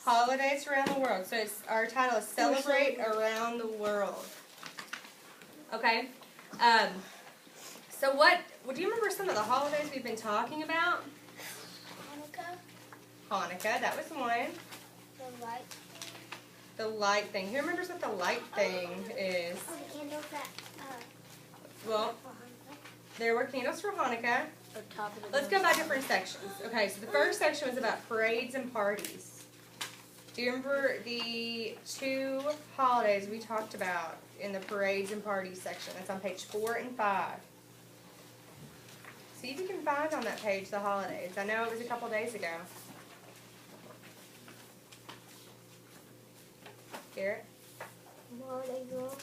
Holidays around the world. So it's our title is Celebrate Around the World. Okay. So do you remember some of the holidays we've been talking about? Hanukkah, that was one. The light. The light thing. Who remembers what the light thing is? Oh, the candles that. Well, there were candles for Hanukkah. Let's go by different sections. Okay, so the first section was about parades and parties. Do you remember the two holidays we talked about in the parades and parties section? That's on page 4 and 5. See if you can find on that page the holidays. I know it was a couple days ago. Garrett? Mardi Gras.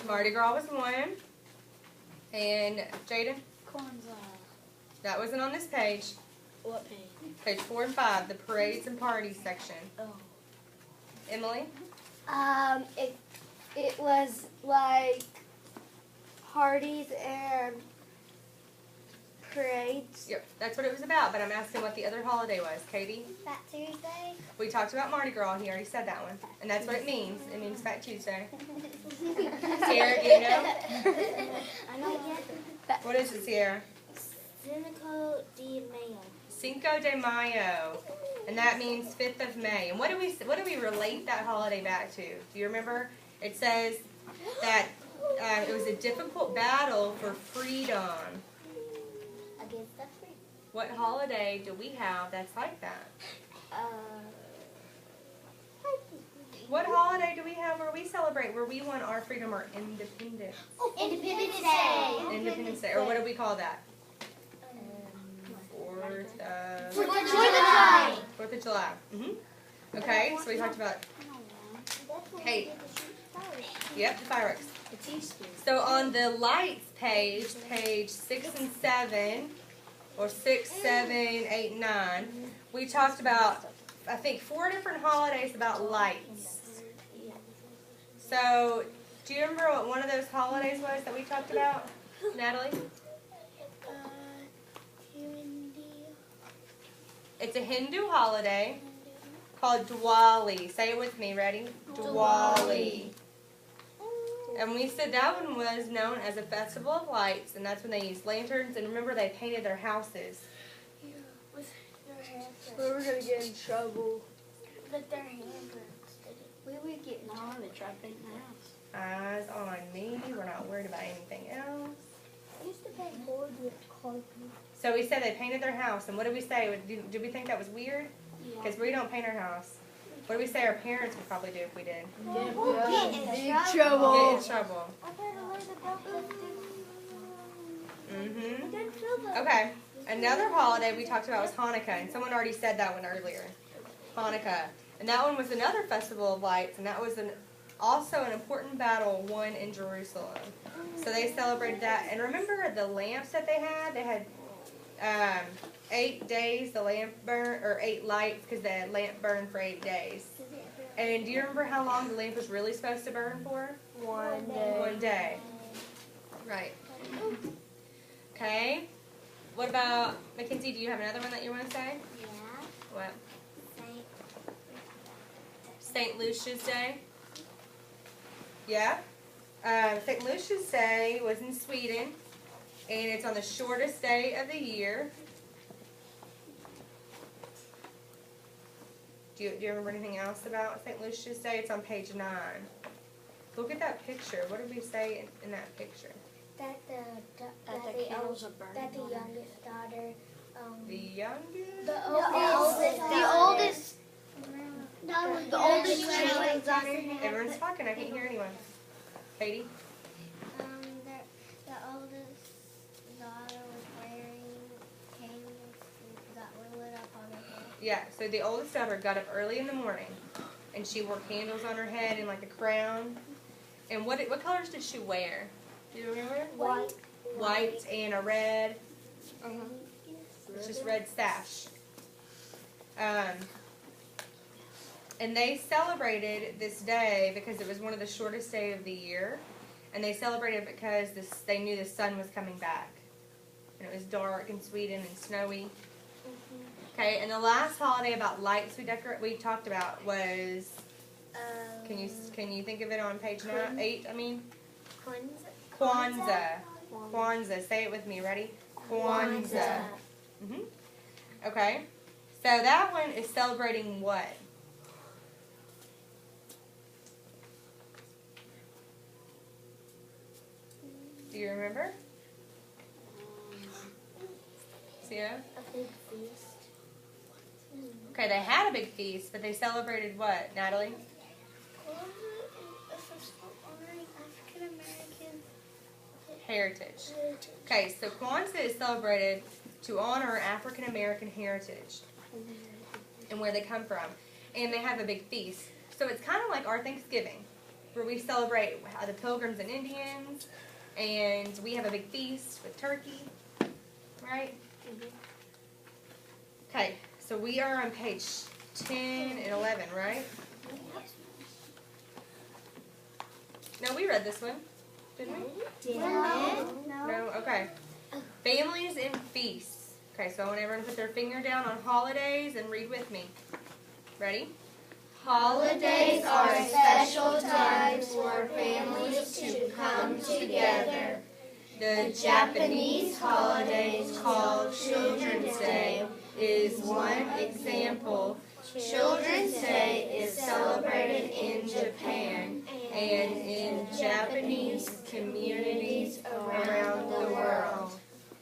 Mardi Gras was one. And Jaden? Kwanzaa. That wasn't on this page. What page? Page 4 and 5, the parades and parties section. Oh. Emily? It was like parties and parades. Yep, that's what it was about, but I'm asking what the other holiday was. Katie? Fat Tuesday. We talked about Mardi Gras. He already said that one. And that's what it means. It means Fat Tuesday. Sierra, do you know? I know. What is it, Sierra? Cinco de Mayo. Cinco de Mayo. And that means 5th of May. And what do we relate that holiday back to? Do you remember? It says that it was a difficult battle for freedom. Against the free. What holiday do we have that's like that? What holiday do we have where we celebrate, where we won our freedom or independence? Independence Day. Independence Day. Or what do we call that? 4th of July. 4th of July. Okay, so we talked about, hey, yep, the fireworks. It's Easter. So on the lights page, page 6 and 7, or 6, 7, 8, 9, we talked about, I think, 4 different holidays about lights. So, do you remember what one of those holidays was that we talked about, Natalie? It's a Hindu holiday called Diwali. Say it with me, ready? Diwali. And we said that one was known as a festival of lights, and that's when they used lanterns, and remember they painted their houses. We were going to get in trouble. But their handprints did it. We would get, no, they tried painting the house. Eyes on me. We're not worried about anything else. I used to paint boards with carpet. So we said they painted their house, and what did we say? Did we think that was weird? Because we don't paint our house. What do we say our parents would probably do if we did? Get in big trouble. Get in trouble. Okay. Another holiday we talked about was Hanukkah, and someone already said that one earlier. Hanukkah. And that one was another festival of lights, and that was also an important battle won in Jerusalem. So they celebrated that. And remember the lamps that they had? They had 8 days the lamp burned, or 8 lights, because the lamp burned for 8 days. And do you remember how long the lamp was really supposed to burn for? 1 day. 1 day. Right. Okay. What about, Mackenzie, do you have another one that you want to say? Yeah. What? St. Lucia's Day. Yeah. St. Lucia's Day was in Sweden, and it's on the shortest day of the year. Do you remember anything else about St. Lucia's Day? It's on page 9. Look at that picture. What did we say in that picture? That the candles are burning. That the youngest daughter. The youngest? The oldest. The oldest children's on her hand. Everyone's talking. I can't hear anyone. Katie? The oldest daughter was wearing candles that were lit up on her head. Yeah, so the oldest daughter got up early in the morning, and she wore candles on her head and like a crown. And what colors did she wear? Do you remember? White. White and a red. It's just red sash. And they celebrated this day because it was one of the shortest days of the year. And they celebrated because they knew the sun was coming back. And it was dark in Sweden and snowy. Okay, and the last holiday about lights we talked about was, can you think of it on page 8, I mean? Kwanzaa. Kwanzaa. Say it with me. Ready? Kwanzaa. Okay. So that one is celebrating what? Do you remember? Sierra? A big feast. Okay, they had a big feast, but they celebrated what, Natalie? Honoring African American Heritage. Okay, so Kwanzaa is celebrated to honor African American heritage and where they come from. And they have a big feast. So it's kind of like our Thanksgiving, where we celebrate the Pilgrims and Indians, and we have a big feast with turkey, right? Okay, so we are on page 10 and 11, right? No, we read this one, didn't we? No? Okay. Families and feasts. Okay, so I want everyone to put their finger down on holidays and read with me. Ready? Holidays are special times for families to come together. The Japanese holiday called Children's Day is one example. Children's Day is celebrated in Japan and in Japanese communities around the world.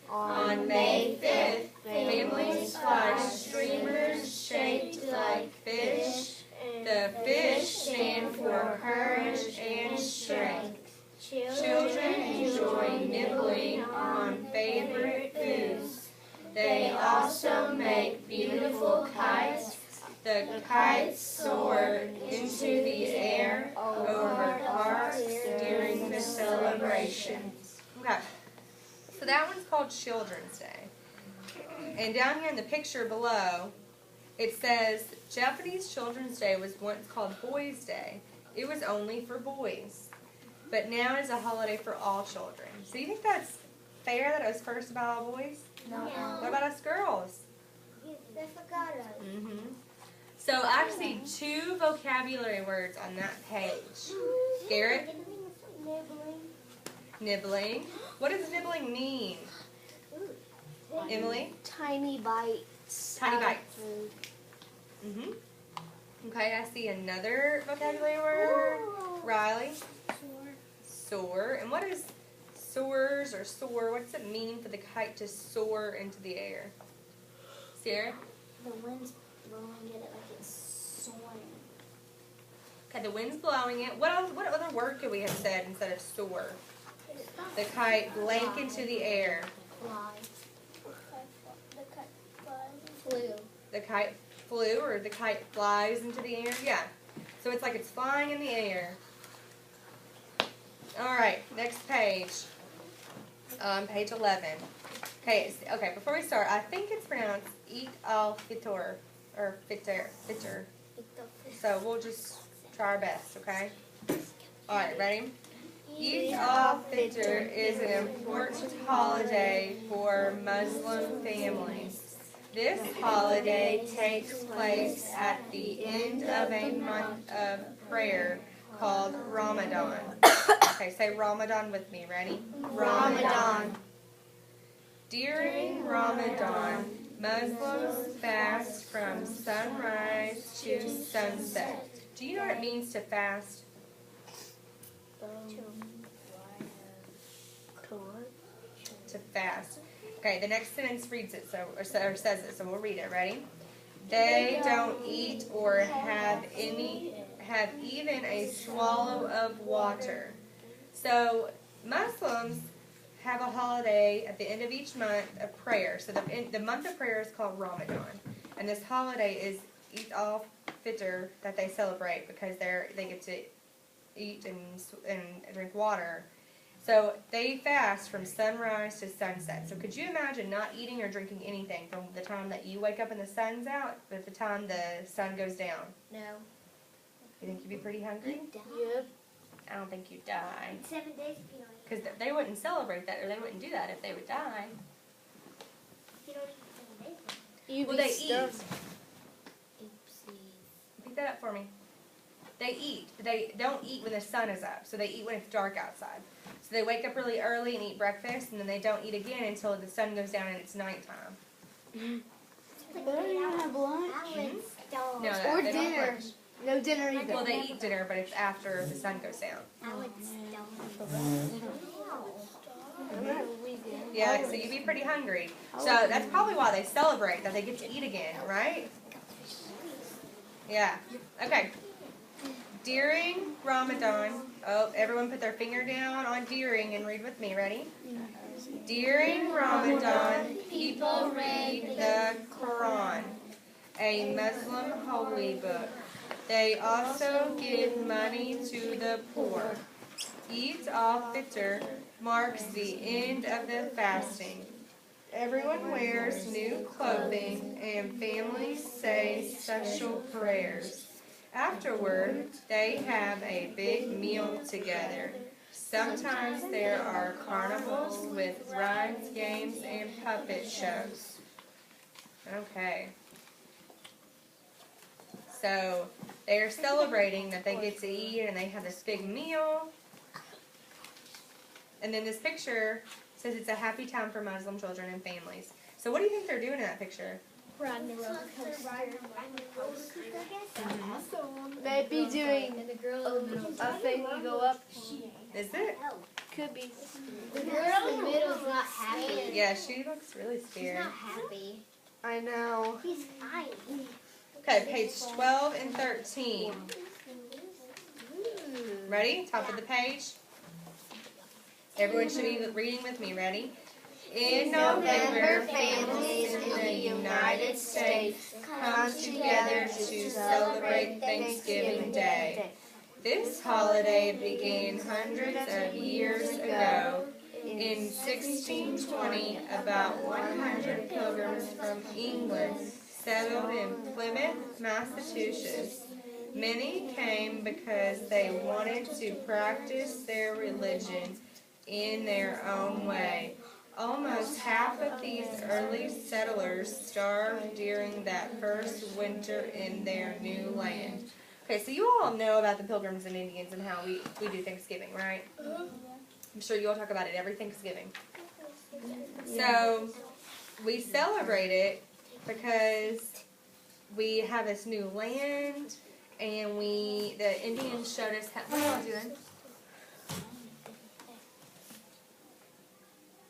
On May 5th, families fly streamers shaped like fish. The fish stand for courage and strength. Children enjoy nibbling on favorite foods. They also make beautiful kites. The kites soar into the air over parks during the celebrations. Okay. So that one's called Children's Day. And down here in the picture below, it says Japanese Children's Day was once called Boys' Day. It was only for boys. But now it is a holiday for all children. So you think that's fair that it was first about all boys? No. What about us girls? They forgot us. So actually 2 vocabulary words on that page. Garrett? Nibbling. What does nibbling mean? Emily? Tiny bites. Tiny bites. Okay, I see another vocabulary word. Riley? Soar. And what is soars or soar? What does it mean for the kite to soar into the air? Sarah? The wind's blowing it like it's soaring. Okay, the wind's blowing it. What other word could we have said instead of soar? The kite blank into the air. Fly. The kite flew. The kite flew, or the kite flies into the air? Yeah. So it's like it's flying in the air. All right, next page. Page 11. Okay, before we start, I think it's pronounced Eid al-Fitr, or Fitr. So we'll just try our best, okay? All right, ready? Eid al-Fitr is an important holiday for Muslim families. This holiday takes place at the end of a month of prayer called Ramadan. Okay, say Ramadan with me. Ready? Ramadan. During Ramadan, Muslims fast from sunrise to sunset. Do you know what it means to fast? To fast. Okay, the next sentence reads it, or says it, so we'll read it. Ready? They don't eat or have even a swallow of water. So Muslims have a holiday at the end of each month of prayer. So the month of prayer is called Ramadan, and this holiday is Eid al-Fitr that they celebrate because they get to eat and drink water. So they fast from sunrise to sunset. So could you imagine not eating or drinking anything from the time that you wake up and the sun's out to the time the sun goes down? No. You think you'd be pretty hungry? Yep. I don't think you'd die. 7 days if you don't eat. Because they wouldn't celebrate that, or they wouldn't do that if they would die. If you don't eat 7 days. Well, they eat. Oopsie. Pick that up for me. They eat, but they don't eat when the sun is up. So they eat when it's dark outside. So they wake up really early and eat breakfast, and then they don't eat again until the sun goes down and it's nighttime. They don't even have lunch. No, Or they don't have dinner. lunch. No dinner either. Well, they eat dinner, but it's after the sun goes down. Yeah, so you'd be pretty hungry. So that's probably why they celebrate, that they get to eat again, right? Yeah. Okay. During Ramadan, everyone put their finger down on during and read with me. Ready? During Ramadan, people read the Quran, a Muslim holy book. They also give money to the poor. Eid al-Fitr marks the end of the fasting. Everyone wears new clothing and families say special prayers. Afterward, they have a big meal together. Sometimes there are carnivals with rides, games, and puppet shows. Okay. So they are celebrating that they get to eat and they have this big meal. And then this picture says it's a happy time for Muslim children and families. So what do you think they're doing in that picture? Riding the roller coaster. Maybe doing a thing you go up. Is it? Could be. The girl in the middle is not happy. Yeah, she looks really He's scared. not happy. I know. He's fine. Okay, page 12 and 13. Ready? Top of the page. Everyone should be reading with me. Ready? In November, families in the United States come together to celebrate Thanksgiving Day. This holiday began hundreds of years ago. In 1620, about 100 pilgrims from England settled in Plymouth, Massachusetts. Many came because they wanted to practice their religion in their own way. Almost half of these early settlers starved during that first winter in their new land. Okay, so you all know about the Pilgrims and Indians and how we do Thanksgiving, right? I'm sure you all talk about it every Thanksgiving. So we celebrate it because we have this new land, and the Indians showed us how. What are y'all doing?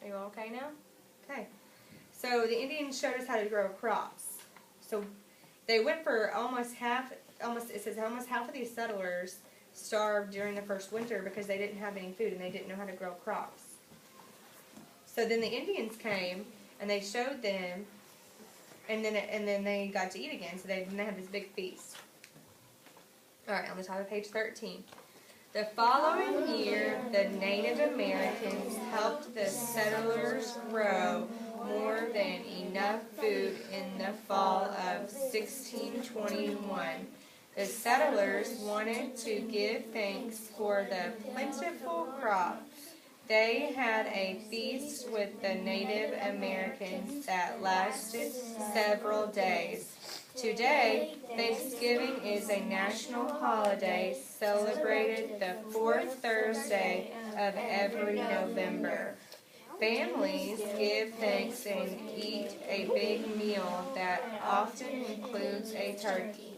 Are you all okay now? Okay. So the Indians showed us how to grow crops. So they went for almost half of these settlers starved during the first winter because they didn't have any food and they didn't know how to grow crops. So then the Indians came and they showed them, and then they got to eat again. So they had this big feast. All right, on the top of page 13. The following year, the Native Americans helped the settlers grow more than enough food in the fall of 1621. The settlers wanted to give thanks for the plentiful crop. They had a feast with the Native Americans that lasted several days. Today, Thanksgiving is a national holiday celebrated the fourth Thursday of every November. Families give thanks and eat a big meal that often includes a turkey.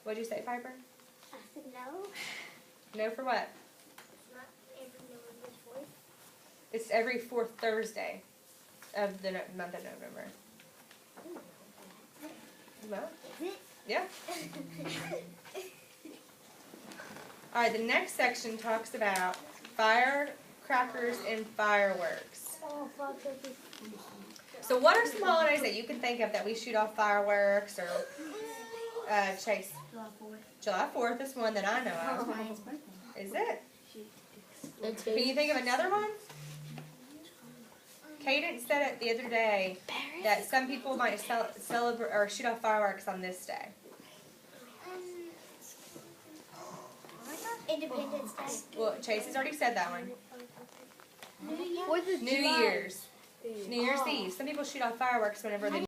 What'd you say, Piper? I said no. No for what? It's not every November 4th. It's every fourth Thursday of the month of November. Well, yeah. All right, the next section talks about firecrackers and fireworks. So what are some holidays that you can think of that we shoot off fireworks or, Chase? July 4th is one that I know of. Is it? Can you think of another one? Cadence said it the other day that some people might celebrate or shoot off fireworks on this day. Independence Day. Well, Chase has already said that one. Fourth of New July. Year's. New Year's Eve. Some people shoot off fireworks whenever they